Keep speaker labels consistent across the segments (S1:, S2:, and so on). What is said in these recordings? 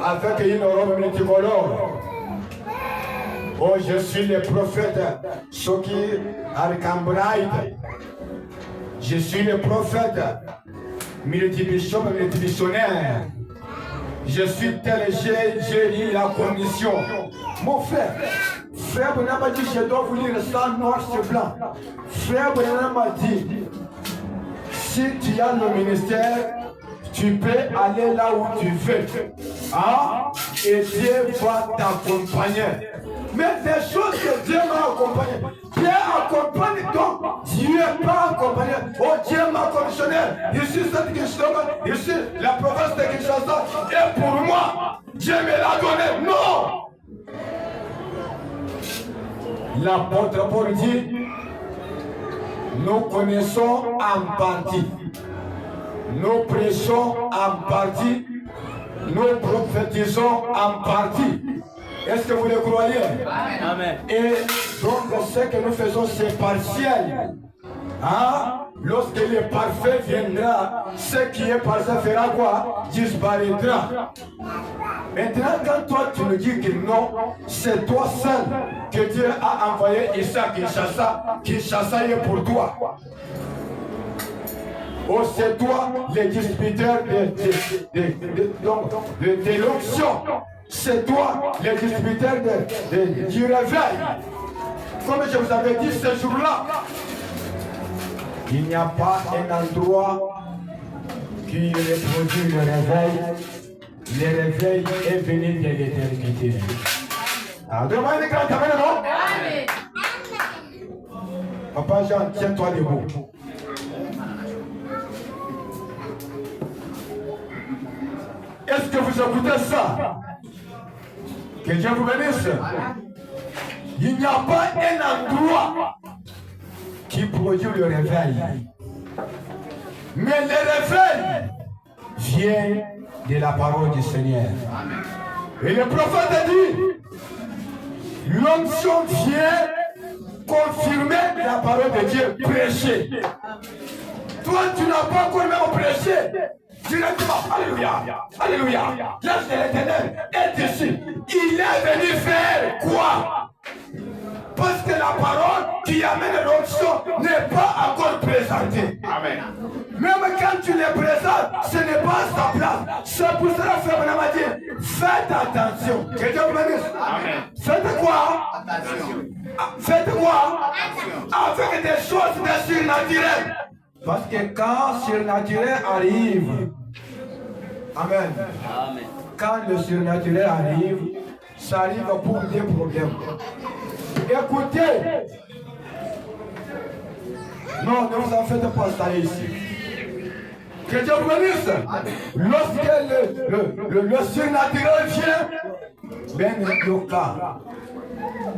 S1: avec une robe multicolore. Oh, je suis le prophète Soki Arkambraïd. Je suis le prophète multimissionnaire. Je suis tel, j'ai eu la commission. Mon frère Bernard m'a dit, je dois vous lire ça noir sur blanc. Frère Bernard m'a dit, si tu as le ministère, tu peux aller là où tu veux. Hein? Et Dieu va t'accompagner. Mais des choses que Dieu m'a accompagné. Dieu accompagne donc. Dieu n'est pas accompagné. Oh, Dieu m'a commissionné. Ici, cette Kinshasa, ici, la province de Kinshasa. Et pour moi, Dieu me l'a donné. Non! L'apôtre Paul dit, nous connaissons en partie. Nous prêchons en partie. Nous prophétisons en partie. Est-ce que vous le croyez? Amen. Et donc ce que nous faisons, c'est partiel. Hein? Lorsque le parfait viendra, ce qui est parfait fera quoi? Disparaîtra. Maintenant, quand toi tu nous dis que non, c'est toi seul que Dieu a envoyé ici à Kinshasa. Kinshasa est pour toi. Oh, c'est toi le distributeur de l'onction. C'est toi le distributeur du réveil. Comme je vous avais dit ce jour-là, il n'y a pas un endroit qui reproduit le réveil. Le réveil est venu de l'éternité. Demandez les grands caméras, non? Papa Jean, tiens-toi debout. Est-ce que vous écoutez ça? Que Dieu vous bénisse. Il n'y a pas un endroit qui produit le réveil. Mais le réveil vient de la parole du Seigneur. Et le prophète a dit, l'onction vient confirmer la parole de Dieu, prêcher. Toi, tu n'as pas encore même prêché. Directement, alléluia, alléluia. L'âge de l'Éternel est ici. Il est venu faire quoi? Parce que la parole qui amène l'onction n'est pas encore présentée. Amen. Même quand tu les présentes, ce n'est pas à sa place. C'est pour cela que Frère Branham a dit, faites attention. Que Dieu vous bénisse. Amen. Faites quoi? Attention. Faites quoi? Attention. Avec des choses de surnaturelles. Parce que quand surnaturel arrive, amen. Amen. Quand le surnaturel arrive, ça arrive pour des problèmes. Écoutez, non, ne vous en faites pas, ça ici. Que Dieu vous bénisse. Lorsque le surnaturel vient, ben le cas.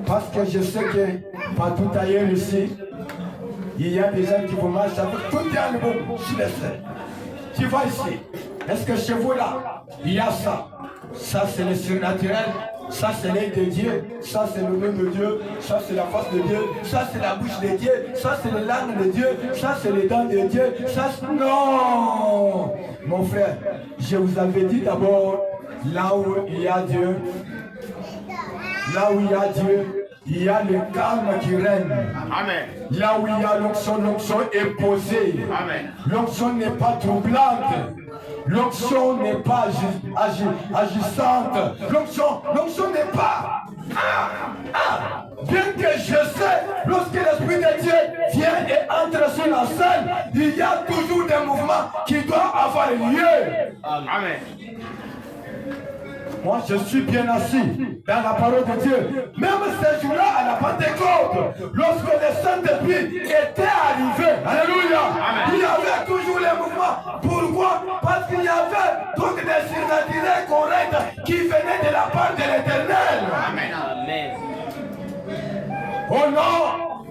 S1: Parce que je sais que partout ailleurs ici, il y a des gens qui vous marchent avec tout un niveau sur les scènes. Tu vas ici. Est-ce que chez vous là, il y a ça? Ça c'est le surnaturel. Ça c'est l'œil de Dieu. Ça c'est le nom de Dieu. Ça c'est la face de Dieu. Ça c'est la bouche de Dieu. Ça c'est les langues de Dieu. Ça c'est les dents de Dieu. Ça c'est... Non! Mon frère, je vous avais dit d'abord, là où il y a Dieu, là où il y a Dieu, il y a le calme qui règne. Amen. Là où il y a l'onction, l'onction est posée. Amen. L'onction n'est pas troublante. L'onction n'est pas agissante. L'onction n'est pas... Bien que je sais, lorsque l'Esprit de Dieu vient et entre sur la scène, il y a toujours des mouvements qui doivent avoir lieu. Amen. Moi, je suis bien assis dans la parole de Dieu. Même ce jour-là, à la Pentecôte, lorsque les Saints-Esprits étaient arrivés, alléluia, il y avait toujours les mouvements. Pourquoi? Parce qu'il y avait donc des surnaturels corrects qui venaient de la part de l'Éternel. Amen. Oh non!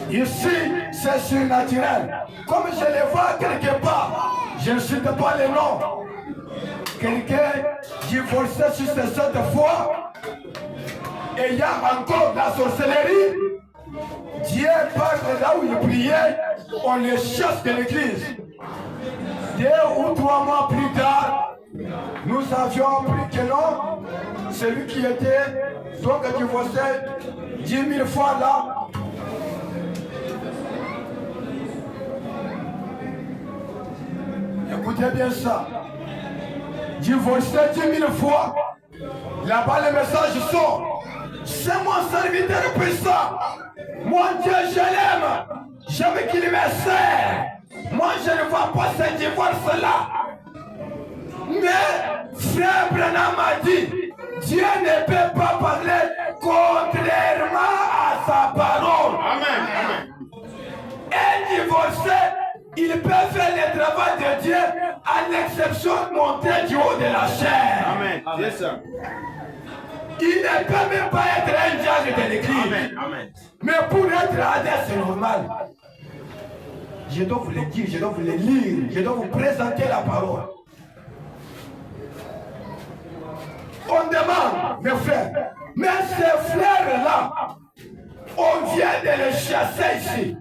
S1: Ici, c'est surnaturel. Comme je les vois quelque part, je ne cite pas les noms. Quelqu'un divorcé sur ses 7 fois et il y a encore la sorcellerie. Dieu parle de là où il priait, on les chasse de l'église. 2 ou 3 mois plus tard, nous nous avions appris que non, celui qui était donc divorcé 10 000 fois là, écoutez bien ça, divorcé 10 000 fois, là-bas le message sort, c'est mon serviteur puissant, mon Dieu je l'aime, je veux qu'il me sert, moi je ne vois pas ce divorce là. Mais frère Branham a dit, Dieu ne peut pas parler contrairement à sa parole.
S2: Amen. Amen.
S1: Un divorcé, il peut faire le travail de Dieu à l'exception de monter du haut de la chair.
S2: Amen. Yes, sir.
S1: Il ne peut même pas être un diable de l'église.
S2: Amen. Amen.
S1: Mais pour être adepte, c'est normal. Je dois vous le dire, je dois vous le lire, je dois vous présenter la parole. On demande, mes frères, mais ces frères-là, on vient de les chasser ici.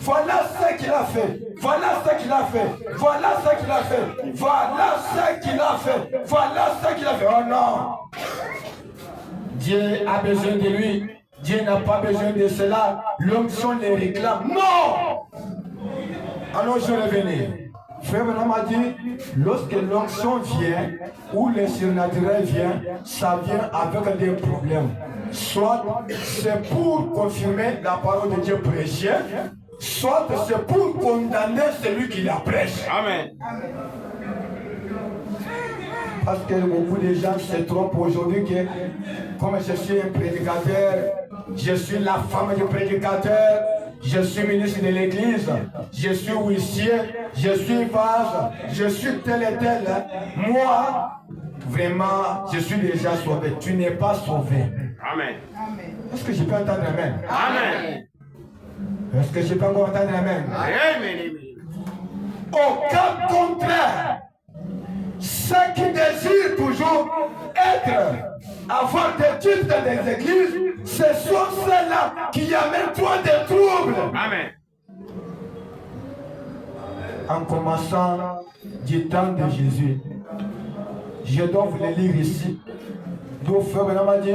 S1: Voilà ce qu'il a fait. Voilà ce qu'il a fait. Voilà ce qu'il a fait. Voilà ce qu'il a fait. Voilà ce qu'il a fait. Oh non! Dieu a besoin de lui. Dieu n'a pas besoin de cela. L'onction les réclame. Non! Alors je revenais. Frère Branham a dit, lorsque l'onction vient, ou le surnaturel vient, ça vient avec des problèmes. Soit c'est pour confirmer la parole de Dieu prêchée, soit c'est pour condamner celui qui la prêche.
S2: Amen.
S1: Parce que beaucoup de gens se trompent aujourd'hui que, comme je suis un prédicateur, je suis la femme du prédicateur, je suis ministre de l'église, je suis huissier, je suis vase, je suis tel et tel. Moi, vraiment, je suis déjà sauvé. Tu n'es pas sauvé.
S2: Amen.
S1: Est-ce que je peux entendre amen?
S2: Amen.
S1: Est-ce que je peux encore entendre amen?
S2: Amen.
S1: Au cas contraire, ceux qui désirent toujours avoir des titres des églises, ce sont ceux-là qui amènent trop de troubles.
S2: Amen.
S1: En commençant du temps de Jésus, je dois vous le lire ici. D'où Frère Branham a dit,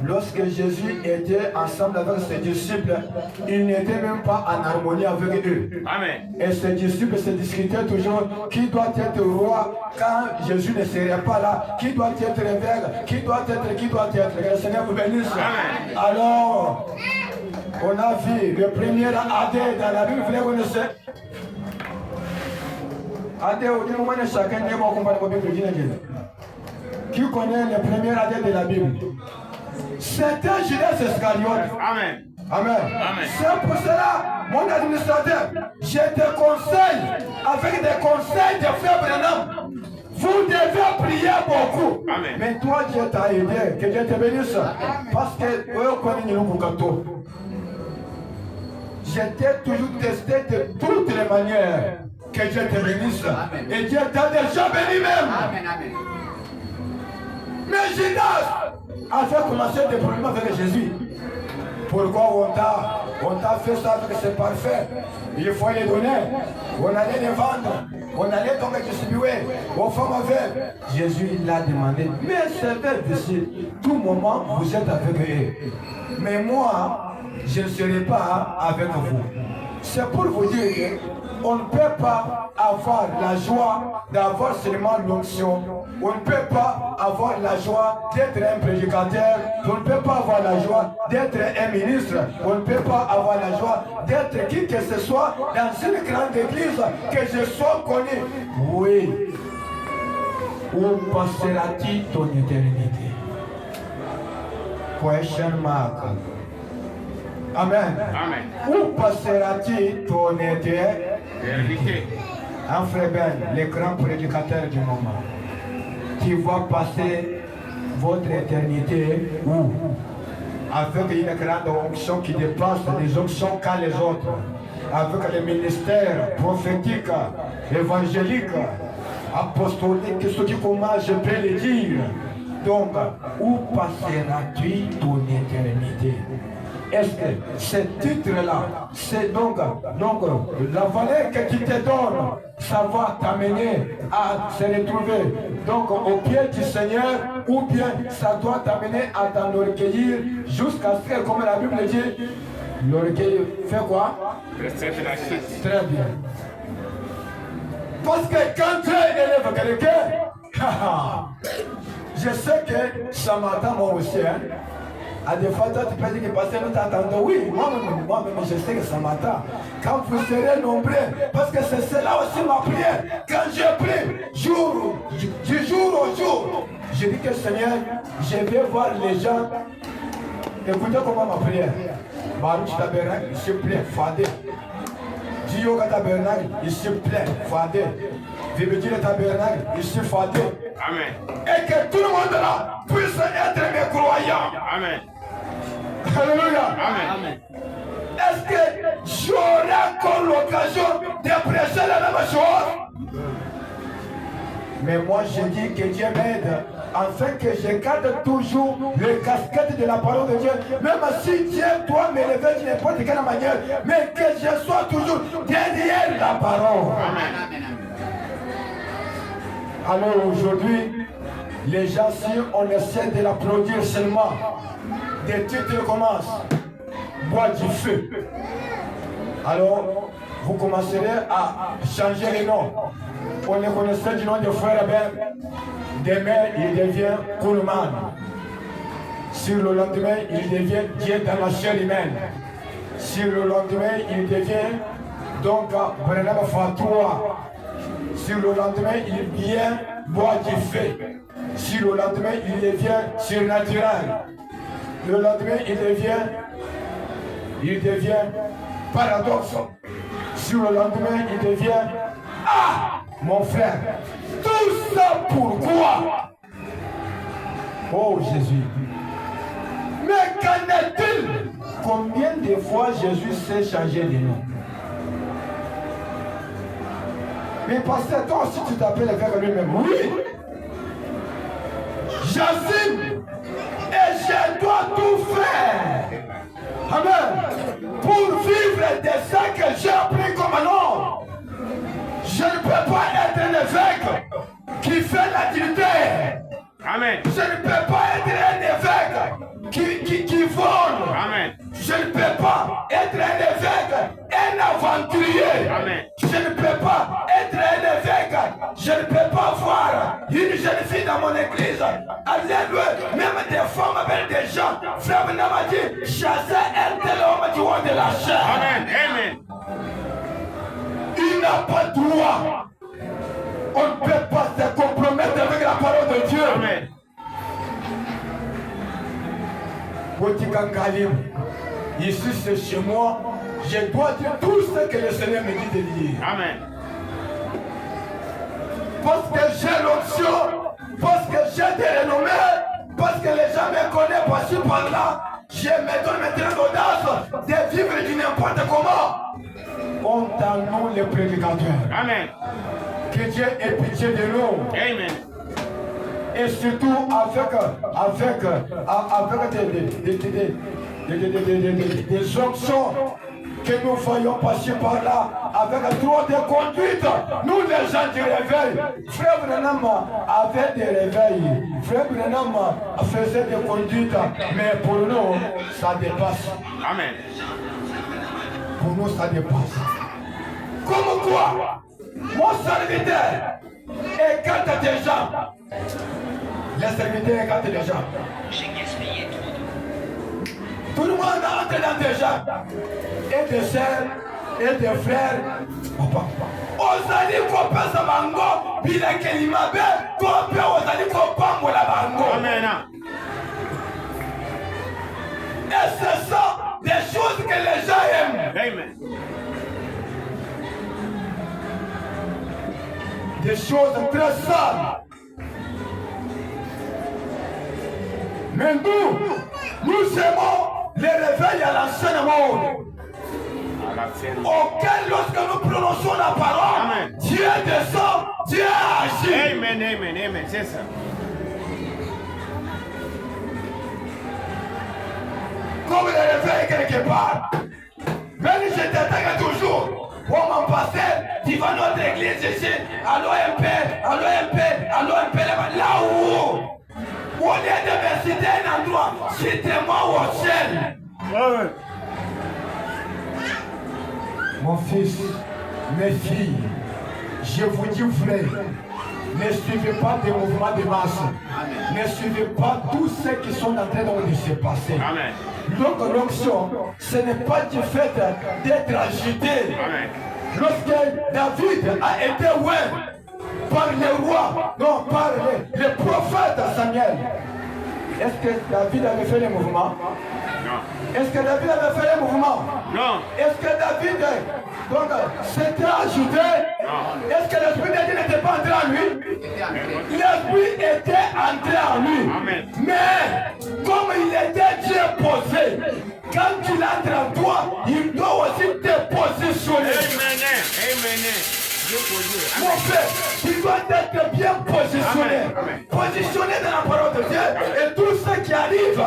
S1: lorsque Jésus était ensemble avec ses disciples, il n'était même pas en harmonie avec eux.
S2: Amen.
S1: Et ses disciples se discutaient toujours qui doit être roi quand Jésus ne serait pas là, qui doit être évêque, qui doit être. Que le Seigneur vous bénisse.
S2: Amen.
S1: Alors, on a vu le premier AD dans la Bible, vous le connaissez? AD, au moment où chacun n'est pas compatible avec la Bible. Qui connaît le premier AD de la Bible? C'était Judas Iscariote.
S2: Amen.
S1: Amen.
S2: Amen.
S1: C'est pour cela, mon administrateur, je te conseille, avec des conseils de Frère Branham, vous devez prier beaucoup.
S2: Amen.
S1: Mais toi, Dieu t'a aidé, que Dieu te bénisse. Parce que, je t'ai toujours testé de toutes les manières. Que Dieu te bénisse. Et Dieu t'a déjà béni même.
S3: Amen, amen.
S1: Mais Judas a fait commencer des problèmes avec Jésus. Pourquoi on t'a fait ça avec ses parfaits? Il faut les donner. On allait les vendre. On allait donc distribuer aux femmes aveugles. Jésus l'a demandé. Mais c'est vrai difficile. Tout moment, vous êtes avec eux. Mais moi, je ne serai pas avec vous. C'est pour vous dire qu'on ne peut pas avoir la joie d'avoir seulement l'onction. On ne peut pas avoir la joie d'être un prédicateur. On ne peut pas avoir la joie d'être un ministre. On ne peut pas avoir la joie d'être qui que ce soit dans une grande église, que je sois connu. Oui. Où passeras-tu ton éternité? Question mark. Amen.
S2: Amen.
S1: Où passeras-tu ton éternité?
S2: Vérité.
S1: Un frère Ben, le grand prédicateur du moment, qui va passer votre éternité où? Avec une grande onction qui dépasse les onctions qu'à les autres, avec le ministère prophétique, évangélique, apostolique, ce qui comment je peux le dire. Donc, où passeras-tu ton éternité? est-ce que ce titre-là, c'est donc la valeur que tu te donnes, ça va t'amener à se retrouver donc au pied du Seigneur, ou bien ça doit t'amener à t'enorgueillir jusqu'à ce que, comme la Bible dit, l'orgueil fait quoi?
S2: Précède la chute.
S1: Très bien. Parce que quand Dieu élève quelqu'un, je sais que ça m'attend moi aussi. Hein. À des fois, toi, tu peux dire que pasteur nous t'attendons. Oui, moi-même, je sais que ça m'attend. Quand vous serez nombreux, parce que c'est cela aussi ma prière. Quand je prie, du jour au jour, je dis que Seigneur, je vais voir les gens. Écoutez comment ma prière. Baruch Tabernacle, il se plaît, Fadé. Yoga Tabernacle, il se plaît, Fadé. Vébédi le Tabernacle, il se Fadé.
S2: Amen.
S1: Et que tout le monde là puisse être mes croyants.
S2: Amen.
S1: Alléluia.
S2: Amen.
S1: Est-ce que j'aurai encore l'occasion de prêcher la même chose? Mais moi je dis que Dieu m'aide afin que je garde toujours le casquette de la parole de Dieu. Même si Dieu doit me lever d'une n'importe quelle manière, mais que je sois toujours derrière la parole.
S2: Amen.
S1: Alors aujourd'hui, les gens, si on essaie de la produire seulement, des titres commencent, bois du feu. Alors, vous commencerez à changer les noms. On les connaissait du nom de frère Abel. Demain, il devient Koulman. Sur le lendemain, il devient Dieu dans la chair humaine. Sur le lendemain, il devient donc Brenam Fatoua. Sur le lendemain, il vient boire du feu. Sur le lendemain, il devient surnaturel. Le lendemain, il devient paradoxe. Sur le lendemain, il devient mon frère. Tout ça pourquoi? Oh Jésus. Mais qu'en est-il? Combien de fois Jésus s'est changé de nom? Mais pasteur, toi aussi tu t'appelles avec lui-même. Oui. J'assume. Et je dois tout faire. Amen. Pour vivre de ça que j'ai appris comme nom. Je ne peux pas être un évêque qui fait l'activité.
S2: Amen.
S1: Je ne peux pas être un évêque qui vole.
S2: Amen.
S1: Je ne peux pas être un évêque, un aventurier.
S2: Amen.
S1: Je ne peux pas être un évêque. Je ne peux pas voir une jeune fille dans mon église. Alléluia. Même des femmes avec des gens. Frère Benam m'a dit, chasser un tel homme du haut de la chair.
S2: Amen. Amen.
S1: Il n'a pas de droit. On ne peut pas se compromettre avec la parole de Dieu.
S2: Amen.
S1: Ici c'est chez moi. Je dois dire tout ce que le Seigneur me dit de dire.
S2: Amen.
S1: Parce que j'ai l'option, parce que j'ai des renommées, parce que les gens me connaissent par-ci par-là, je me donne maintenant l'audace de vivre du n'importe comment. Honte à nous les prédicateurs.
S2: Amen.
S1: Que Dieu ait pitié de nous.
S2: Amen.
S1: Et surtout des options que nous voyons passer par là, avec trop de conduite. Nous les gens du réveil, Frère Branham avait des réveils, Frère Branham faisait des conduites, mais pour nous, ça dépasse.
S2: Amen.
S1: Pour nous, ça dépasse. Comme quoi, mon serviteur écarte des gens. Les serviteurs écartent les gens.
S3: J'ai gaspillé trop d'eau.
S1: Tout le monde entre dans des gens. Et des sœurs, et des frères. Ozali kopesa bango, bila kelimabe, tope ozali kopambola bango.
S2: Amen.
S1: Et c'est ça, des choses que les gens aiment.
S2: Amen.
S1: Des choses très sales. Mais nous aimons les réveils à l'ancien monde. Auquel lorsque nous prononçons la parole,
S2: Amen.
S1: Dieu descend, Dieu agit.
S2: Amen. Amen. Amen. C'est ça.
S1: comme le réveil quelque part. Même si je t'attaque toujours. Pour mon pasteur, tu vas notre église ici, à l'OMP, là-haut. Au lieu de me citer un endroit, citez-moi au ciel. Mon fils, mes filles, je vous dis frère, ne suivez pas des mouvements de masse. Ne suivez pas tous ceux qui sont en train de se passer.
S2: Amen.
S1: Donc l'onction, ce n'est pas du fait d'être agité.
S2: Amen.
S1: Lorsque David a été oué par le roi, non, par le prophète Samuel, est-ce que David avait fait le mouvement?
S2: Non.
S1: Est-ce que David avait fait le mouvement?
S2: Non.
S1: Est-ce que David donc s'était ajouté?
S2: Non.
S1: Est-ce que l'Esprit de Dieu n'était pas entré en lui? L'Esprit était entré en lui.
S2: Amen.
S1: Mais comme il était Dieu posé, quand il entre en toi, il doit aussi te positionner.
S2: Amen. Dieu posé.
S1: Mon frère, tu dois être bien positionné.
S2: Amen.
S1: Positionné dans la parole de Dieu. Et tout ce qui arrive,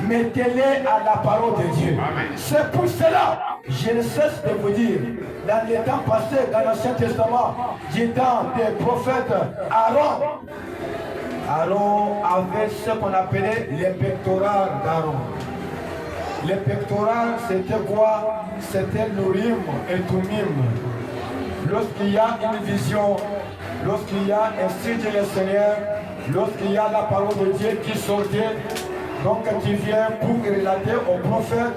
S1: mettez-les à la parole de Dieu.
S2: Amen.
S1: C'est pour cela, je ne cesse de vous dire, dans les temps passés, dans l'Ancien Testament, du temps des prophètes, Aaron avait ce qu'on appelait les pectorales d'Aaron. Les pectorales, c'était quoi? C'était l'Urim et Tumim. Lorsqu'il y a une vision, lorsqu'il y a un signe du Seigneur, lorsqu'il y a la parole de Dieu qui sortait, donc tu viens pour relater au prophète.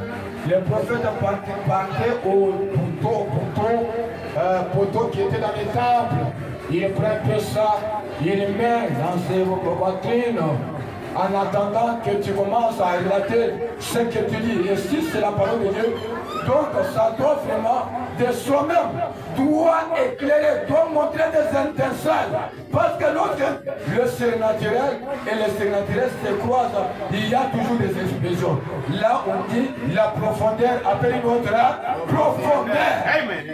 S1: Les prophètes partaient au poteau qui était dans les temples. Il prend un peu ça, il met dans ses poitrines en attendant que tu commences à relater ce que tu dis. Et si c'est la parole de Dieu, donc ça doit vraiment de soi-même, doit éclairer, doit montrer des étincelles. Parce que lorsque le surnaturel et le surnaturel se croisent, il y a toujours des explosions. Là on dit la profondeur appelle une autre profondeur.
S2: Amen.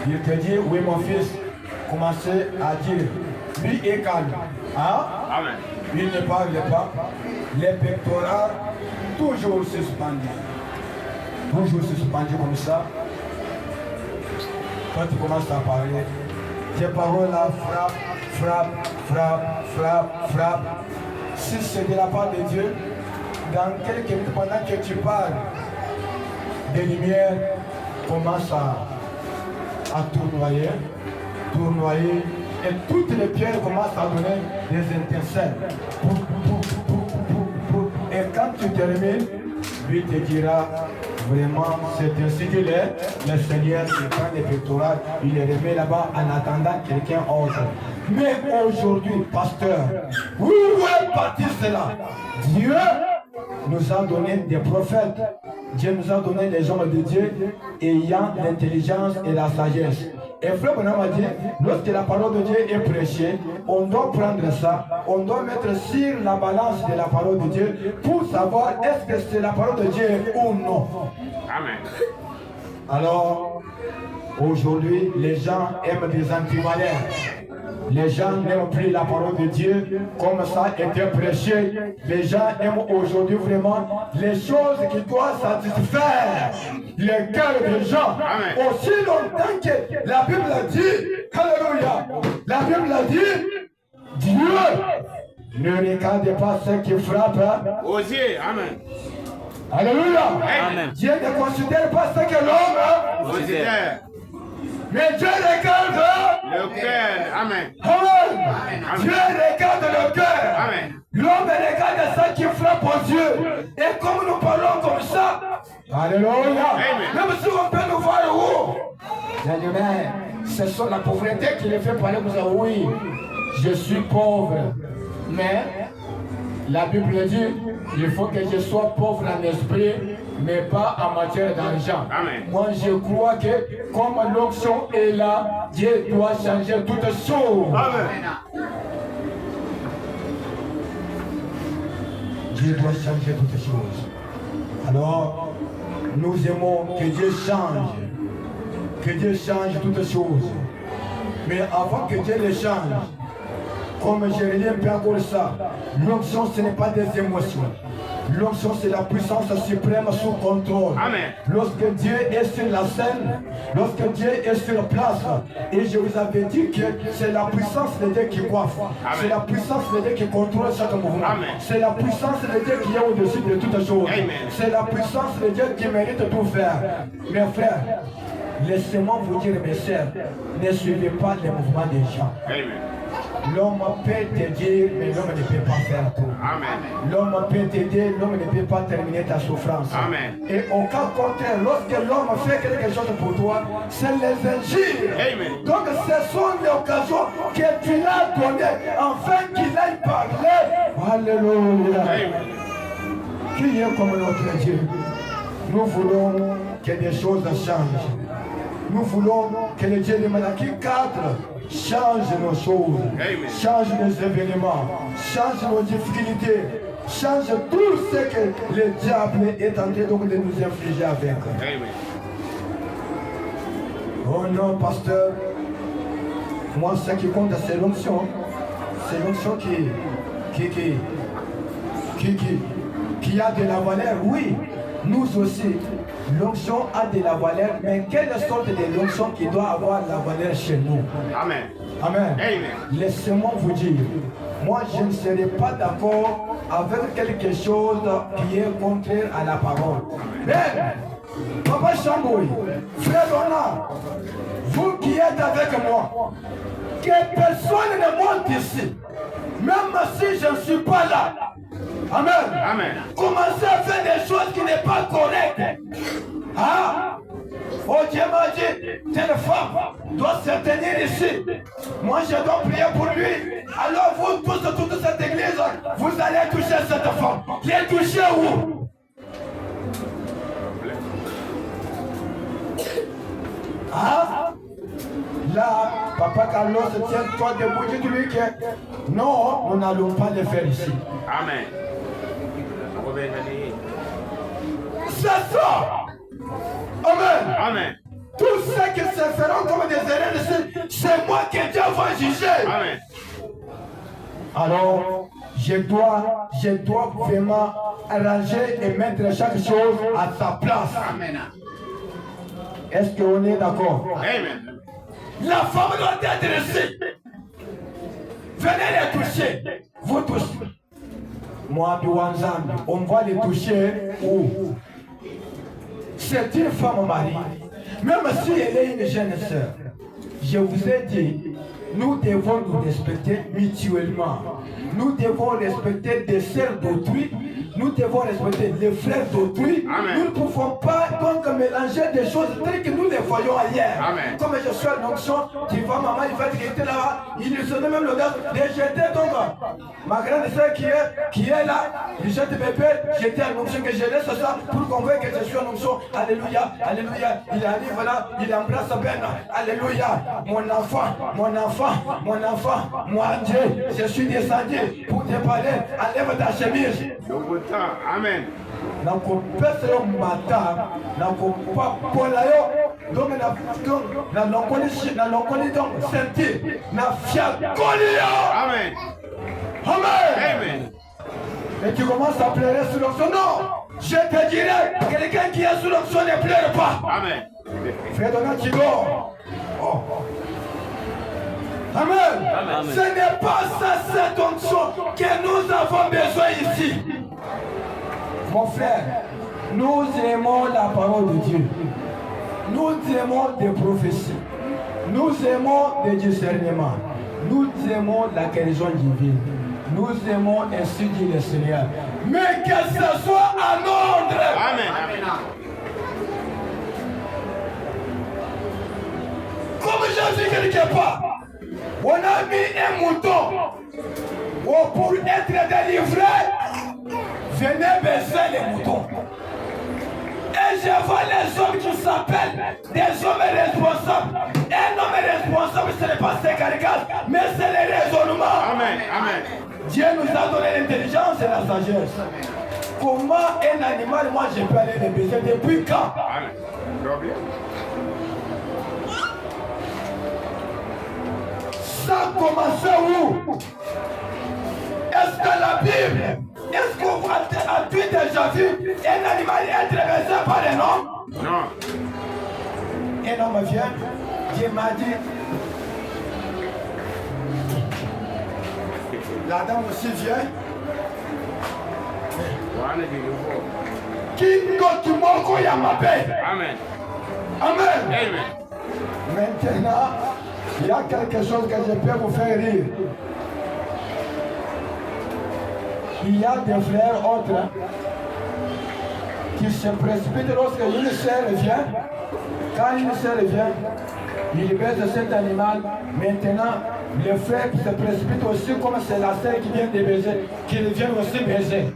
S1: Il te dit, oui mon fils, commencez à dire, lui est calme. Hein?
S2: Amen.
S1: Il ne parle pas. Les pectorales, toujours suspendus. Toujours suspendus comme ça. Quand tu commences à parler, tes paroles là frappent. Si c'est de la part de Dieu, dans quelques minutes, pendant que tu parles, des lumières commencent à tournoyer, et toutes les pierres commencent à donner des étincelles. Et quand tu termines, lui te dira, vraiment, c'est ainsi qu'il est. Le Seigneur, il prend les pectorales, il les remet là-bas en attendant quelqu'un autre. Mais aujourd'hui, pasteur, où est parti cela? Dieu nous a donné des prophètes. Dieu nous a donné des hommes de Dieu ayant l'intelligence et la sagesse. Et frère Bonhomme a dit, lorsque la parole de Dieu est prêchée, on doit prendre ça, on doit mettre sur la balance de la parole de Dieu pour savoir est-ce que c'est la parole de Dieu ou non.
S2: Amen.
S1: Alors, aujourd'hui, les gens aiment des antivaleurs. Les gens n'aiment plus la parole de Dieu comme ça a été prêché. Les gens aiment aujourd'hui vraiment les choses qui doivent satisfaire les cœurs des gens.
S2: Amen.
S1: Aussi longtemps que la Bible a dit, alléluia, la Bible a dit, Dieu ne regarde pas ceux qui frappent.
S2: Osez. Amen.
S1: Alléluia.
S2: Amen.
S1: Dieu ne considère pas ce que l'homme
S2: Considère
S1: mais Dieu regarde
S2: le cœur. Amen.
S1: Amen. Dieu regarde le cœur.
S2: Amen.
S1: L'homme regarde ça qui frappe aux yeux. Et comme nous parlons comme ça, alléluia.
S2: Amen.
S1: Même si on peut nous voir où, ce sont la pauvreté qui les fait parler comme ça. Oui, je suis pauvre. Mais la Bible dit, il faut que je sois pauvre en esprit, mais pas en matière d'argent.
S2: Amen.
S1: Moi, je crois que comme l'onction est là, Dieu doit changer toutes choses.
S2: Amen.
S1: Dieu doit changer toutes choses. Alors, nous aimons que Dieu change. Que Dieu change toutes choses. Mais avant que Dieu les change, comme je relis un peu encore ça, l'onction ce n'est pas des émotions. L'onction, c'est la puissance suprême sous contrôle.
S2: Amen.
S1: Lorsque Dieu est sur la scène, lorsque Dieu est sur place, et je vous avais dit que c'est la puissance de Dieu qui coiffe. C'est la puissance de Dieu qui contrôle chaque mouvement. C'est la puissance de Dieu qui est au-dessus de toutes choses. C'est la puissance de Dieu qui mérite tout faire. Mes frères, laissez-moi vous dire, mes sœurs, ne suivez pas les mouvements des gens.
S2: Amen.
S1: L'homme peut te dire, mais l'homme ne peut pas faire tout.
S2: Amen.
S1: L'homme peut t'aider, l'homme ne peut pas terminer ta souffrance.
S2: Amen.
S1: Et au cas contraire, lorsque l'homme fait quelque chose pour toi, c'est les injures.
S2: Amen.
S1: Donc ce sont les occasions que tu l'as données afin qu'il aille parler. Alléluia.
S2: Amen.
S1: Qui est comme notre Dieu? Nous voulons que des choses changent. Nous voulons que le Dieu de Malachie 4 change nos choses,
S2: Amen.
S1: change nos événements, change nos difficultés, change tout ce que le diable est en train donc de nous infliger avec.
S2: Amen.
S1: Oh non, pasteur, moi ce qui compte c'est l'onction. C'est l'onction qui a de la valeur, oui, nous aussi. L'onction a de la valeur, mais quelle sorte de l'onction qui doit avoir la valeur chez nous?
S2: Amen.
S1: Amen.
S2: Amen.
S1: Laissez-moi vous dire, moi je ne serai pas d'accord avec quelque chose qui est contraire à la parole. Mais, Papa Chamboui, Frère Donald, vous qui êtes avec moi, que personne ne monte ici, même si je ne suis pas là. Amen.
S2: Amen.
S1: Commencez à faire des choses qui n'est pas correctes. Ah, oh Dieu m'a dit, telle femme doit se tenir ici. Moi je dois prier pour lui. Alors vous tous, toute cette église, vous allez toucher cette femme. Les toucher où? Ah, là, Papa Carlos, tiens-toi debout, dis-lui que non, nous n'allons pas le faire ici.
S2: Amen.
S1: C'est ça. Amen.
S2: Amen.
S1: Tous ceux qui se feront comme des erreurs ici, c'est moi que Dieu va juger.
S2: Amen.
S1: Alors, je dois vraiment arranger et mettre chaque chose à sa place.
S2: Amen.
S1: Est-ce qu'on est d'accord?
S2: Amen.
S1: La femme doit être ici. Venez les toucher. Vous tous. Moi, Douanzan, on va les toucher où? C'est une femme mariée. Même si elle est une jeune sœur, je vous ai dit, nous devons nous respecter mutuellement. Nous devons respecter des sœurs d'autrui. Nous devons respecter les frères d'autrui. Nous ne pouvons pas donc mélanger des choses telles que nous les voyons ailleurs.
S2: Amen.
S1: Comme je suis en onction, tu vois maman, il va dire là, il lui donnait même l'audace de jeter donc ma grande sœur qui est là, il jette bébé, j'étais en onction que je laisse ça pour qu'on voit que je suis en onction. Alléluia, alléluia. Il arrive là, il embrasse Ben. Alléluia, mon enfant, moi Dieu, je suis descendu pour te parler, enlève ta chemise.
S2: Amen.
S1: Nakopesa yo mata, nakopapola yo, donc na lokoli donc senti, na fiakoli yo.
S2: Amen.
S1: Amen.
S2: Amen.
S1: Et tu commences à pleurer sous l'onction. Non, je te dirais, quelqu'un qui est sous l'onction ne pleure pas.
S2: Amen.
S1: Frère Donald, tu dors. Oh. Amen.
S2: Amen.
S1: Ce n'est pas ça, cette onction que nous avons besoin ici. Mon frère, nous aimons la parole de Dieu. Nous aimons des prophéties. Nous aimons des discernements. Nous aimons la guérison divine. Nous aimons ainsi dit le Seigneur. Mais que ce soit en ordre.
S2: Amen. Amen.
S1: Comme j'ai dit quelque part, on a mis un mouton pour être délivré. Venez baisser les moutons. Et je vois les hommes qui s'appellent des hommes responsables. Un homme responsable, ce n'est pas ses caricature, mais c'est les raisonnements.
S2: Amen. Amen.
S1: Dieu nous a donné l'intelligence et la sagesse. Comment un animal, moi je peux aller le baiser depuis quand?
S2: Amen.
S1: Ça a commencé où? Est-ce que la Bible, est-ce qu'on va As-tu déjà vu un animal être baisé par un homme?
S2: Non.
S1: Un homme vient, Dieu m'a dit, la dame aussi vient.
S2: Wana bilivo.
S1: Qui moko ya mabe.
S2: Amen.
S1: Amen.
S2: Amen.
S1: Maintenant, il y a quelque chose que je peux vous faire rire. Il y a des frères autres qui se précipitent lorsque une sœur vient. Quand une sœur vient, il baise cet animal. Maintenant, les frères se précipitent aussi comme c'est la sœur qui vient de baiser, qu'ils viennent aussi baiser.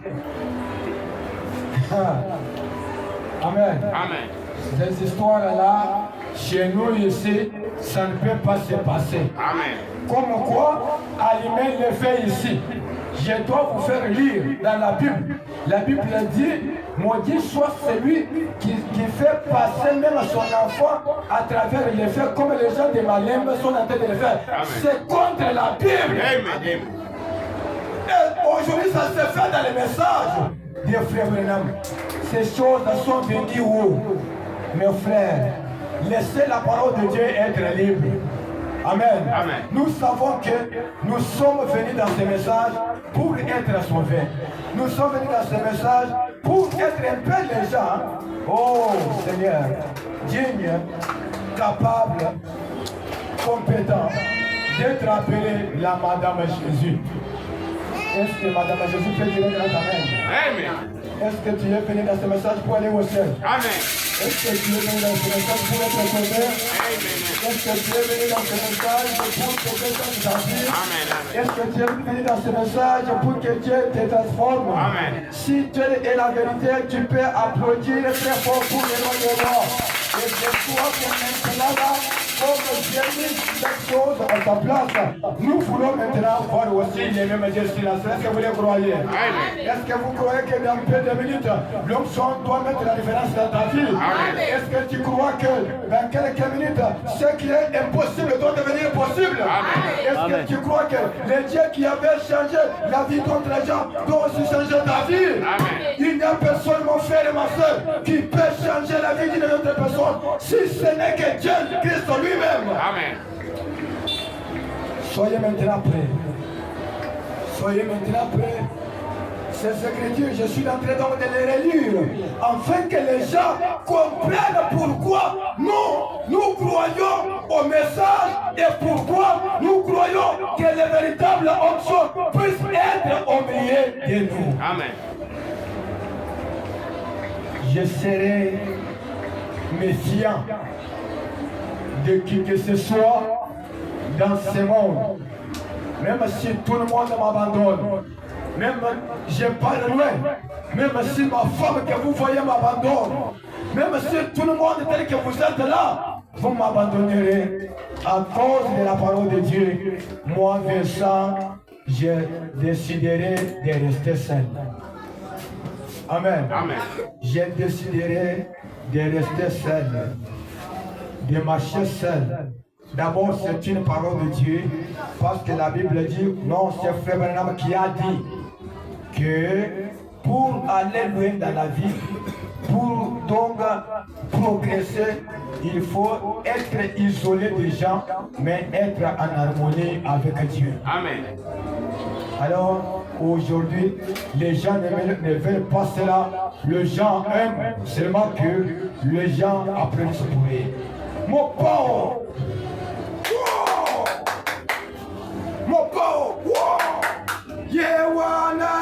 S1: Amen.
S2: Amen.
S1: Ces histoires-là, chez nous ici, ça ne peut pas se passer.
S2: Amen.
S1: Comme quoi, allumer les faits ici. Je dois vous faire lire dans la Bible. La Bible dit, maudit soit celui qui fait passer même son enfant à travers les faits, comme les gens de Malem sont en train de le faire. C'est contre la Bible.
S2: Amen.
S1: Et aujourd'hui, ça se fait dans les messages des frères Brenham. Ces choses sont venues où? Mes frères, laissez la parole de Dieu être libre. Amen.
S2: Amen.
S1: Nous savons que nous sommes venus dans ce message pour être sauvés. Nous sommes venus dans ce message pour être un peu les gens, oh Seigneur, dignes, capables, compétents d'être appelés la Madame Jésus. Est-ce que Madame Jésus peut dire un grand amen?
S2: Amen.
S1: Est-ce que tu es venu dans ce message pour aller au ciel?
S2: Amen.
S1: Est-ce que tu es venu dans ce message pour être sauvé?
S2: Amen.
S1: Est-ce que tu es venu dans ce message pour que Dieu te transforme?
S2: Amen.
S1: Est-ce que tu es venu dans ce message pour que Dieu te transforme?
S2: Amen.
S1: Si Dieu est la vérité, tu peux applaudir très fort pour le nom de moi. Et je crois que maintenant là, comme Dieu mis cette chose à sa place, nous voulons maintenant voir aussi les mêmes destinations. Est-ce que vous les croyez?
S2: Amen.
S1: Est-ce que vous croyez que dans peu de minutes, l'onction doit mettre la différence dans ta vie?
S2: Amen.
S1: Est-ce que tu crois que dans quelques minutes, ce qui est impossible doit devenir possible?
S2: Amen.
S1: Est-ce que tu crois que le Dieu qui avait changé la vie d'autres gens doit aussi changer ta vie?
S2: Amen.
S1: Il n'y a personne, mon frère et ma soeur, qui peut changer la vie d'une autre personne si ce n'est que Dieu Christ lui-même.
S2: Amen.
S1: Soyez maintenant prêts. Soyez maintenant prêts. Ces écritures, je suis en train donc de les relire, afin que les gens comprennent pourquoi nous croyons au message et pourquoi nous croyons que les véritables options puissent être au milieu de nous.
S2: Amen.
S1: Je serai méfiant de qui que ce soit dans ce monde, même si tout le monde m'abandonne. Même si je parle loin, même si ma femme que vous voyez m'abandonne, même si tout le monde tel que vous êtes là, vous m'abandonnerez à cause de la parole de Dieu. Moi, Vincent, je déciderai de rester seul. Amen.
S2: Amen.
S1: Je déciderai de rester seul, de marcher seul. D'abord, c'est une parole de Dieu, parce que la Bible dit, non, c'est Frère Branham qui a dit que pour aller loin dans la vie, pour donc progresser, il faut être isolé des gens, mais être en harmonie avec Dieu.
S2: Amen.
S1: Alors, aujourd'hui, les gens ne veulent pas cela. Les gens aiment seulement que les gens apprennent ce bruit. Mon pauvre! Wow! Mon pauvre! Wow! Yewana!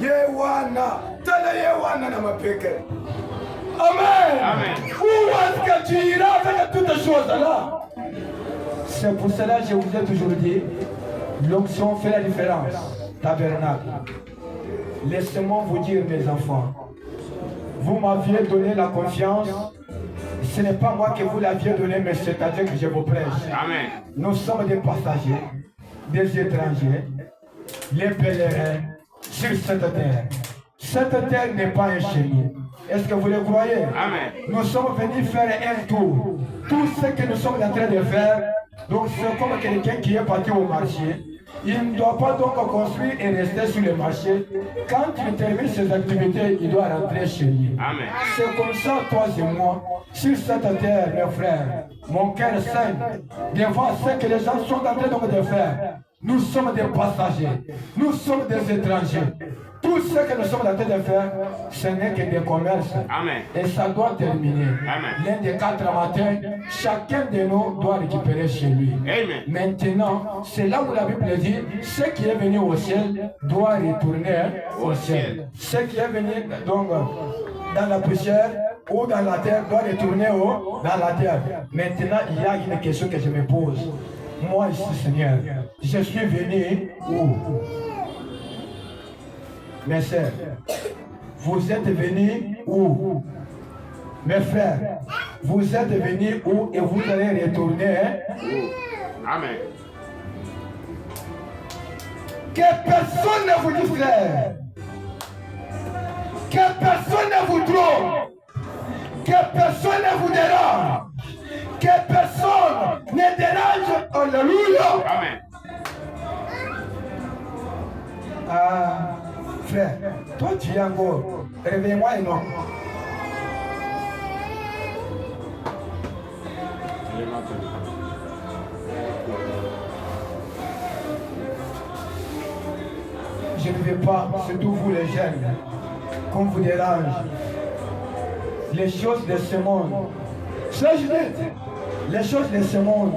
S1: Yewana! Tala Yewana na mapeke. Amen!
S2: Amen.
S1: Où est-ce que tu iras avec toutes ces choses-là? C'est pour cela que je vous ai toujours dit, l'onction fait la différence. Tabernacle. Laissez-moi vous dire, mes enfants, vous m'aviez donné la confiance. Ce n'est pas moi que vous l'aviez donné, mais c'est-à-dire que je vous prêche.
S2: Amen.
S1: Nous sommes des passagers, des étrangers, les pèlerins sur cette terre. Cette terre n'est pas un chez nous. Est-ce que vous le croyez?
S2: Amen.
S1: Nous sommes venus faire un tour. Tout ce que nous sommes en train de faire, donc c'est comme quelqu'un qui est parti au marché. Il ne doit pas donc construire et rester sur le marché. Quand il termine ses activités, il doit rentrer chez lui.
S2: Amen.
S1: C'est comme ça, toi et moi, sur cette terre, mes frères, mon cœur saigne devant ce que les gens sont en train de faire. Nous sommes des passagers, nous sommes des étrangers. Tout ce que nous sommes en train de faire, ce n'est que des commerces.
S2: Amen.
S1: Et ça doit terminer.
S2: Amen.
S1: L'un des 4 matins, chacun de nous doit récupérer chez lui.
S2: Amen.
S1: Maintenant, c'est là où la Bible dit, ce qui est venu au ciel doit retourner au ciel. Ce qui est venu donc dans la poussière ou dans la terre doit retourner dans la terre. Maintenant, il y a une question que je me pose. Moi ici, Seigneur, je suis venu où? Mes sœurs, vous êtes venus où? Mes frères, vous êtes venus où et vous allez retourner?
S2: Amen.
S1: Que personne ne vous distraie. Que personne ne vous trompe. Que personne ne vous dérange. Que personne ne dérange. Alléluia.
S2: Amen.
S1: Ah, frère, toi tu es encore. Réveille-moi et non. Je ne vais pas, surtout vous les jeunes, qu'on vous dérange. Les choses de ce monde. Ça, je dis, les choses de ce monde.